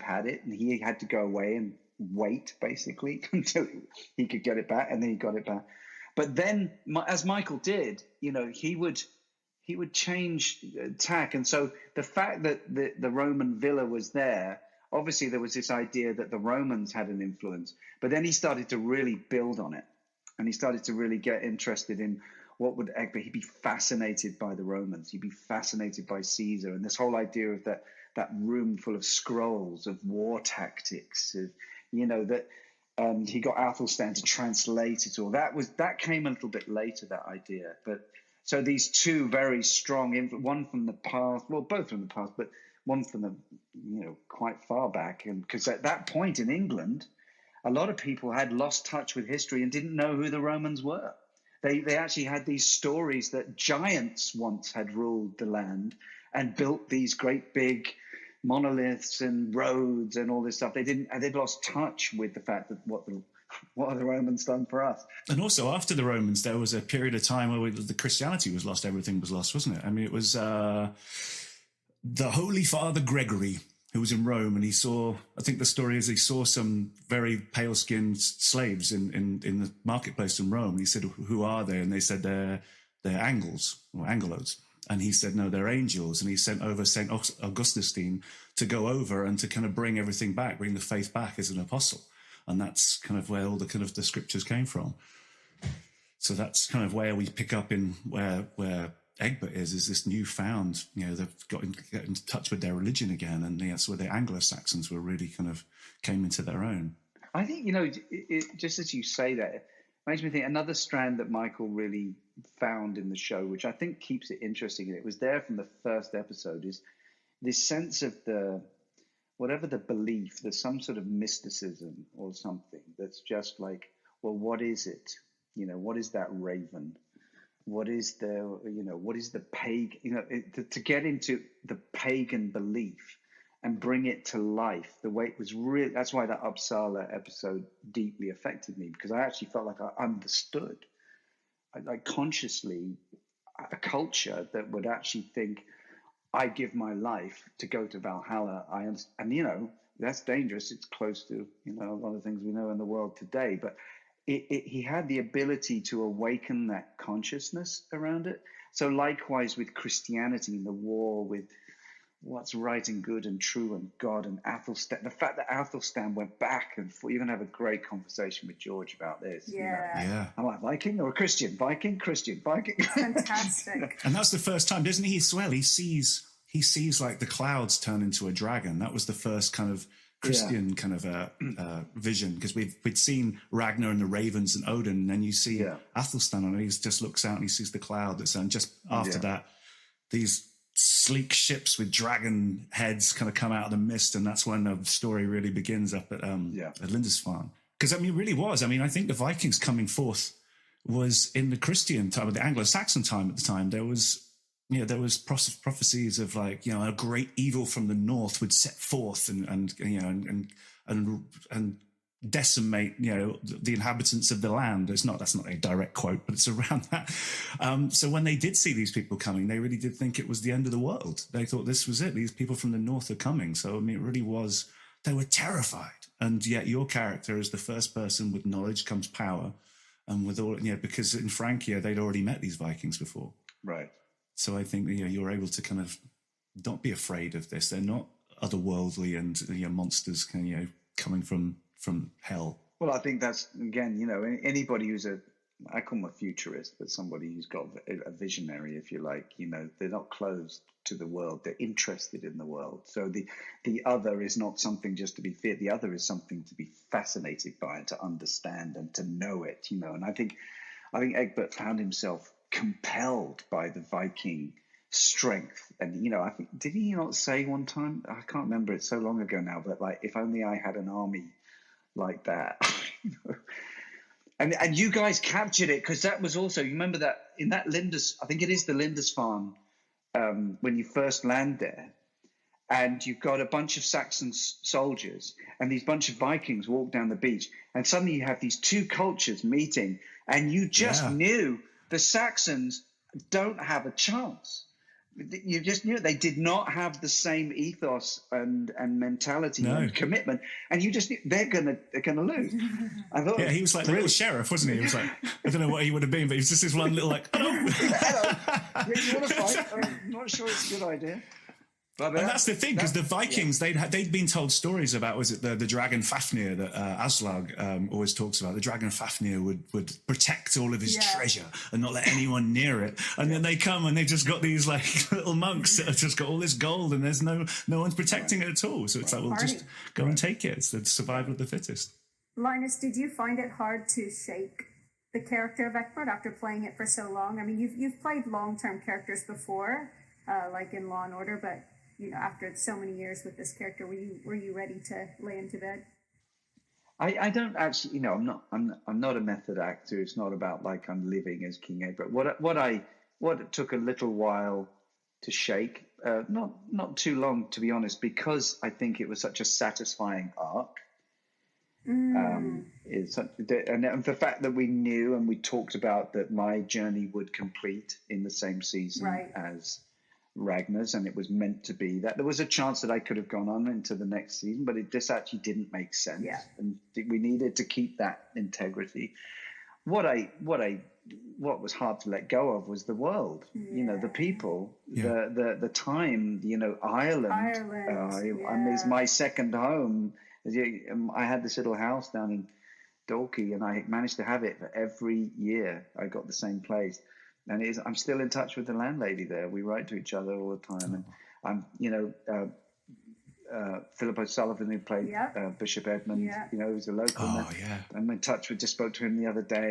have had it, and he had to go away and wait basically until he could get it back, and then he got it back. But then, as Michael did, he would change tack, and so the fact that the Roman villa was there, obviously there was this idea that the Romans had an influence, but then he started to really build on it, and he started to really get interested in what would Egbert. He'd be fascinated by the Romans, he'd be fascinated by Caesar, and this whole idea of that room full of scrolls of war tactics, of that. And he got Athelstan to translate it all. That came a little bit later, that idea. But so these two very strong, one from the past, well, both from the past, but one from the quite far back. And because at that point in England, a lot of people had lost touch with history and didn't know who the Romans were. They actually had these stories that giants once had ruled the land and built these great big monoliths and roads and all this stuff. They'd lost touch with the fact that what have the Romans done for us. And also after the Romans, there was a period of time where the Christianity was lost. Everything was lost, wasn't it? I mean, it was the Holy Father Gregory, who was in Rome, and he saw, I think the story is he saw some very pale-skinned slaves in the marketplace in Rome. And he said, who are they? And they said, they're Angles or Angelos. And he said, no, they're angels. And he sent over St. Augustine to go over and to kind of bring everything back, bring the faith back as an apostle. And that's kind of where all the kind of the scriptures came from. So that's kind of where we pick up in where Egbert is this newfound, they've got get into touch with their religion again. And that's where the Anglo-Saxons were really kind of came into their own. I think, just as you say that, it makes me think another strand that Michael really found in the show, which I think keeps it interesting, and it was there from the first episode, is this sense of whatever the belief, there's some sort of mysticism or something that's just like, well, what is it? What is that raven? What is the pagan, to get into the pagan belief and bring it to life the way it was really. That's why that Uppsala episode deeply affected me, because I actually felt like I understood, like consciously, a culture that would actually think, I give my life to go to Valhalla. And that's dangerous. It's close to a lot of things we know in the world today. But he had the ability to awaken that consciousness around it. So likewise with Christianity and the war with what's right and good and true and God and Athelstan. The fact that Athelstan went back and forth, you're going to have a great conversation with George about this. Yeah. Am I Viking or a Christian? Viking, Christian, Viking. Fantastic. And that's the first time, doesn't he? As well, he sees like the clouds turn into a dragon. That was the first kind of Christian kind of vision, because we'd seen Ragnar and the ravens and Odin, and then you see Athelstan, and he just looks out and he sees the cloud that's, and just after that, these sleek ships with dragon heads kind of come out of the mist, and that's when the story really begins up at Lindisfarne. Because it really was. I think the Vikings coming forth was in the Christian time, or the Anglo-Saxon time at the time. There was prophecies of a great evil from the north would set forth and decimate the inhabitants of the land. That's not a direct quote, but it's around that. So when they did see these people coming, they really did think it was the end of the world. They thought this was it. These people from the north are coming. So it really was. They were terrified. And yet your character is the first person with knowledge comes power, and with all because in Francia they'd already met these Vikings before. Right. So I think you're able to kind of not be afraid of this. They're not otherworldly and monsters coming from hell. Well, I think that's, again, anybody who's I call them a futurist, but somebody who's got a visionary, if you like, they're not closed to the world. They're interested in the world. So the other is not something just to be feared. The other is something to be fascinated by and to understand and to know it, And I think Egbert found himself compelled by the Viking strength. And, I think, did he not say one time, I can't remember, it's so long ago now, but if only I had an army like that. And you guys captured it, because that was also, you remember that in that I think it is the Lindisfarne, when you first land there, and you've got a bunch of Saxon soldiers and these bunch of Vikings walk down the beach, and suddenly you have these two cultures meeting, and you just knew the Saxons don't have a chance. You just knew they did not have the same ethos and mentality and commitment, and you just knew they're gonna lose. I thought, he was like the little sheriff, wasn't he? He was like, I don't know what he would have been, but he was just this one little like, hello. Hello. You want to fight? I'm not sure it's a good idea. And that's the thing, because the Vikings, they'd been told stories about, was it the dragon Fafnir that Aslog always talks about? The dragon Fafnir would protect all of his treasure and not let anyone near it. And then they come and they've just got these like little monks that have just got all this gold and there's no one's protecting it at all. So it's like, well, just go and take it. It's the survival of the fittest. Linus, did you find it hard to shake the character of Egbert after playing it for so long? I mean, you've played long-term characters before, like in Law and Order, but after so many years with this character, were you ready to lay into bed? I don't actually, I'm not a method actor. It's not about like I'm living as King Egbert. What it took a little while to shake, not too long to be honest, because I think it was such a satisfying arc. And the fact that we knew and we talked about that my journey would complete in the same season as Ragnar's, and it was meant to be that. There was a chance that I could have gone on into the next season, but this actually didn't make sense, and we needed to keep that integrity. What was hard to let go of was the world, the people, the time, Ireland. I mean, it's my second home. I had this little house down in Dalkey, and I managed to have it for every year. I got the same place. And I'm still in touch with the landlady there. We write to each other all the time. And I'm, Philip O'Sullivan, who played Bishop Edmund, who's a local. I'm in touch with, just spoke to him the other day.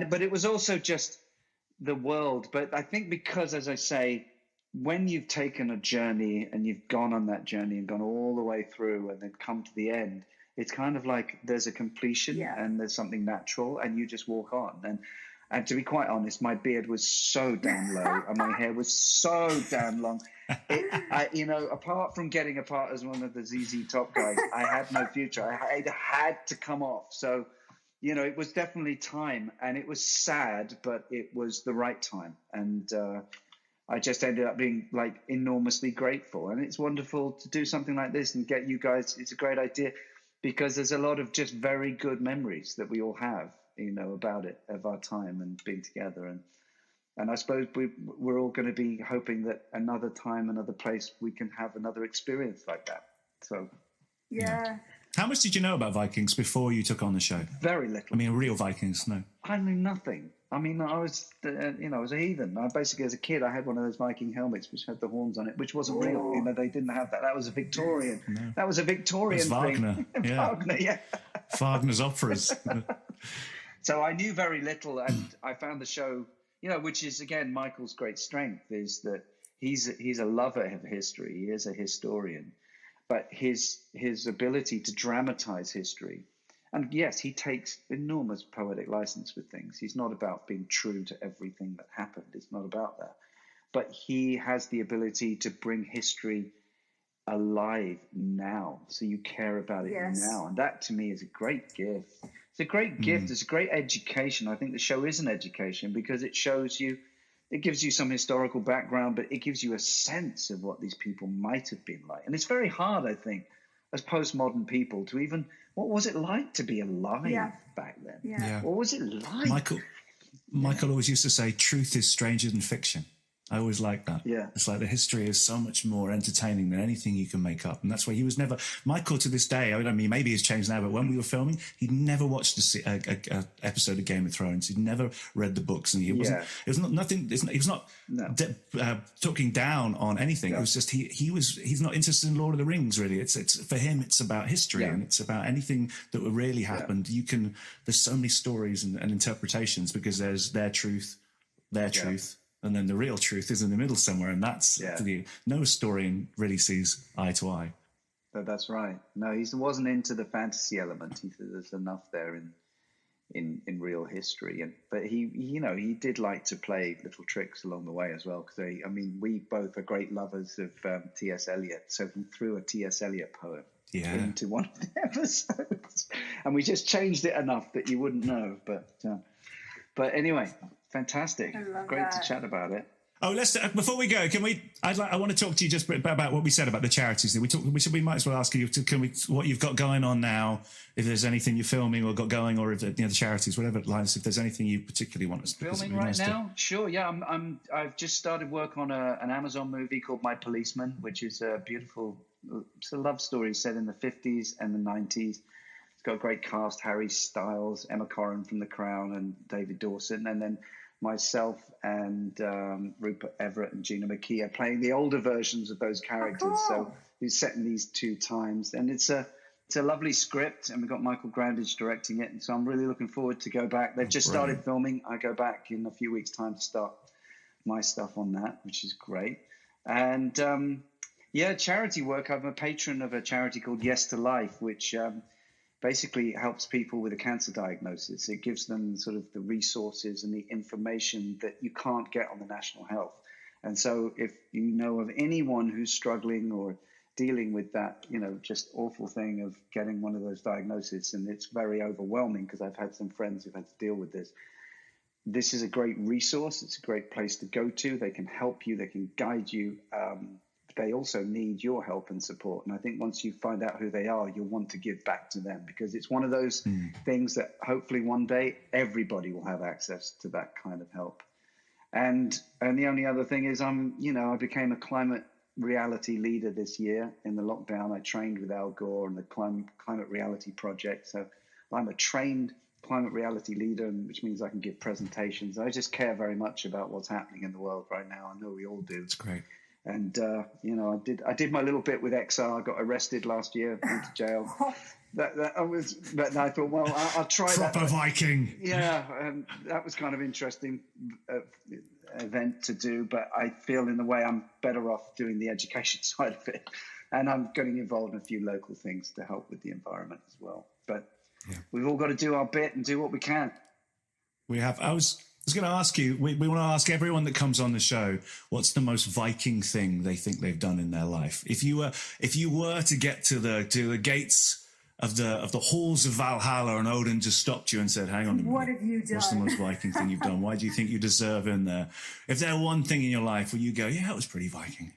But it was also just the world. But I think because, as I say, when you've taken a journey and you've gone on that journey and gone all the way through and then come to the end, it's kind of like there's a completion and there's something natural and you just walk on. And to be quite honest, my beard was so damn low and my hair was so damn long. Apart from getting a part as one of the ZZ Top guys, I had no future. I had to come off. So, it was definitely time, and it was sad, but it was the right time. And I just ended up being like enormously grateful. And it's wonderful to do something like this and get you guys. It's a great idea because there's a lot of just very good memories that we all have. About it, of our time and being together. And I suppose we're all going to be hoping that another time, another place, we can have another experience like that. So, yeah. How much did you know about Vikings before you took on the show? Very little. I mean, real Vikings, no. I knew nothing. I mean, I was, I was a heathen. I basically, as a kid, I had one of those Viking helmets which had the horns on it, which wasn't real. They didn't have that. That was a Victorian. No. That was a Victorian thing. Wagner. Wagner, Wagner's operas. So I knew very little, and I found the show, which is, again, Michael's great strength, is that he's a lover of history. He is a historian. But his ability to dramatize history, and yes, he takes enormous poetic license with things. He's not about being true to everything that happened. It's not about that. But he has the ability to bring history alive now, so you care about it now. And that, to me, is a great gift. It's a great gift. It's a great education. I think the show is an education because it shows you, it gives you some historical background, but it gives you a sense of what these people might have been like. And it's very hard, I think, as postmodern people to even, what was it like to be alive back then? Yeah. What was it like? Michael always used to say, truth is stranger than fiction. I always like that. Yeah. It's like the history is so much more entertaining than anything you can make up. And that's why he was never... Michael, to this day, I mean, maybe it's changed now, but when we were filming, he'd never watched a episode of Game of Thrones. He'd never read the books. And he wasn't... It was not nothing... He was not talking down on anything. It was just he's not interested in Lord of the Rings, really. It's for him, it's about history and it's about anything that really happened. There's so many stories and interpretations because there's their truth, and then the real truth is in the middle somewhere, and that's no historian really sees eye to eye. But that's right. No, he wasn't into the fantasy element. He said there's enough there in real history, but he did like to play little tricks along the way as well. Because we both are great lovers of T.S. Eliot, so he threw a T.S. Eliot poem into one of the episodes, and we just changed it enough that you wouldn't know. But anyway. Fantastic. Great to chat about it. Oh, let's before we go, can we? I want to talk to you just about what we said about the charities. We might as well ask you what you've got going on now. If there's anything you're filming or got going, or if the charities, whatever, Linus. If there's anything you particularly want us filming right now, sure. Yeah, I've just started work on an Amazon movie called My Policeman, which is a beautiful, it's a love story set in the 50s and the 90s. It's got a great cast: Harry Styles, Emma Corrin from The Crown, and David Dawson, and then myself and Rupert Everett and Gina McKee are playing the older versions of those characters. Oh, cool. So he's set in these 2 times, and it's a lovely script, and we've got Michael Grandage directing it, and so I'm really looking forward to go back. They've just started filming. I go back in a few weeks' time to start my stuff on that, which is great. And charity work. I'm a patron of a charity called Yes to Life, which basically helps people with a cancer diagnosis. It gives them sort of the resources and the information that you can't get on the National Health. And so if you know of anyone who's struggling or dealing with that, just awful thing of getting one of those diagnoses, and it's very overwhelming because I've had some friends who've had to deal with this. This is a great resource. It's a great place to go to. They can help you. They can guide you. They also need your help and support. And I think once you find out who they are, you'll want to give back to them, because it's one of those things that hopefully one day everybody will have access to that kind of help. And the only other thing is I became a climate reality leader this year in the lockdown. I trained with Al Gore and the Climate Reality Project. So I'm a trained climate reality leader, which means I can give presentations. I just care very much about what's happening in the world right now. I know we all do. It's great. And I did my little bit with XR. I got arrested last year, went to jail. But I thought, well, I'll try that. Proper Viking. Yeah, that was kind of interesting event to do. But I feel in a way I'm better off doing the education side of it, and I'm getting involved in a few local things to help with the environment as well. But we've all got to do our bit and do what we can. We have. I was going to ask you, we want to ask everyone that comes on the show, what's the most Viking thing they think they've done in their life? If you were to get to the gates of the halls of Valhalla and Odin just stopped you and said, hang on a minute, what have you done? What's the most Viking thing you've done? Why do you think you deserve in there? If there's one thing in your life where you go, yeah, that was pretty Viking.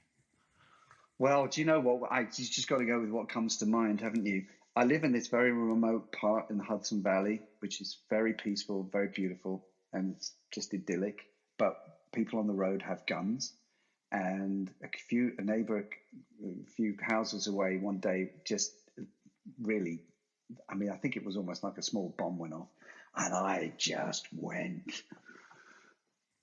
Well, do you know what? You just got to go with what comes to mind, haven't you? I live in this very remote part in the Hudson Valley, which is very peaceful, very beautiful, and it's just idyllic. But people on the road have guns, and a neighbor a few houses away one day just really, I mean, I think it was almost like a small bomb went off, and I just went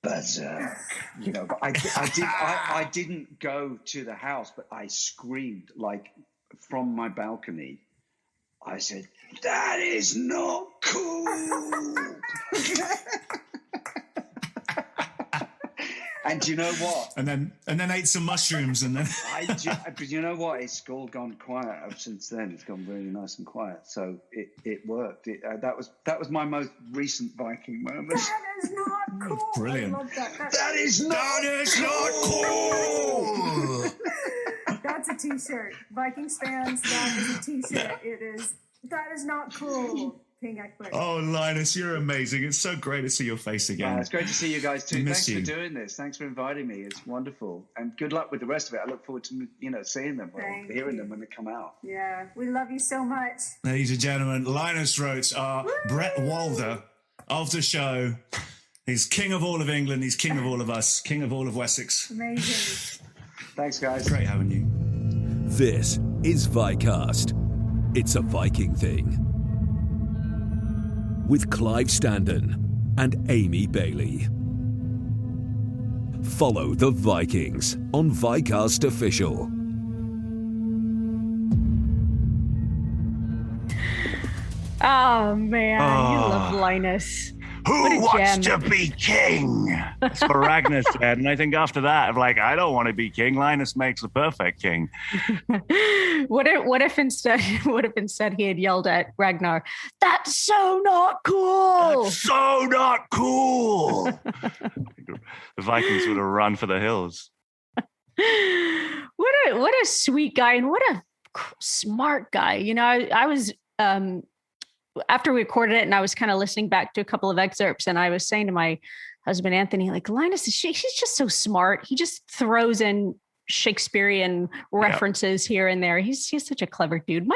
berserk, But I didn't go to the house, but I screamed like from my balcony. I said, "That is not cool." And do you know what? And then ate some mushrooms, and then but you know what? It's all gone quiet since then. It's gone really nice and quiet. So it worked. That was my most recent Viking moment. That is not cool. Brilliant. I love that. That is not cool. That's a T-shirt. Vikings fans, that is a T-shirt. That is not cool. King Egbert. Oh, Linus, you're amazing. It's so great to see your face again. It's great to see you guys too. Thanks for doing this. Thanks for inviting me. It's wonderful. And good luck with the rest of it. I look forward to seeing them or hearing them when they come out. Yeah, we love you so much. Ladies and gentlemen, Linus Roache, our Brett Walder of the show. He's king of all of England. He's king of all of us. King of all of Wessex. Amazing. Thanks, guys. Great having you. This is Vikcast. It's a Viking thing. With Clive Standen and Amy Bailey. Follow the Vikings on Vikcast Official. Oh, man, you love Linus. Who wants to be king? That's what Ragnar said. And I think after that, I'm like, I don't want to be king. Linus makes the perfect king. What if instead he had yelled at Ragnar, "That's so not cool. That's so not cool." The Vikings would have run for the hills. What a sweet guy, and what a smart guy. I was after we recorded it, and I was kind of listening back to a couple of excerpts, and I was saying to my husband Anthony, like Linus, he's just so smart. He just throws in Shakespearean references here and there. He's such a clever dude.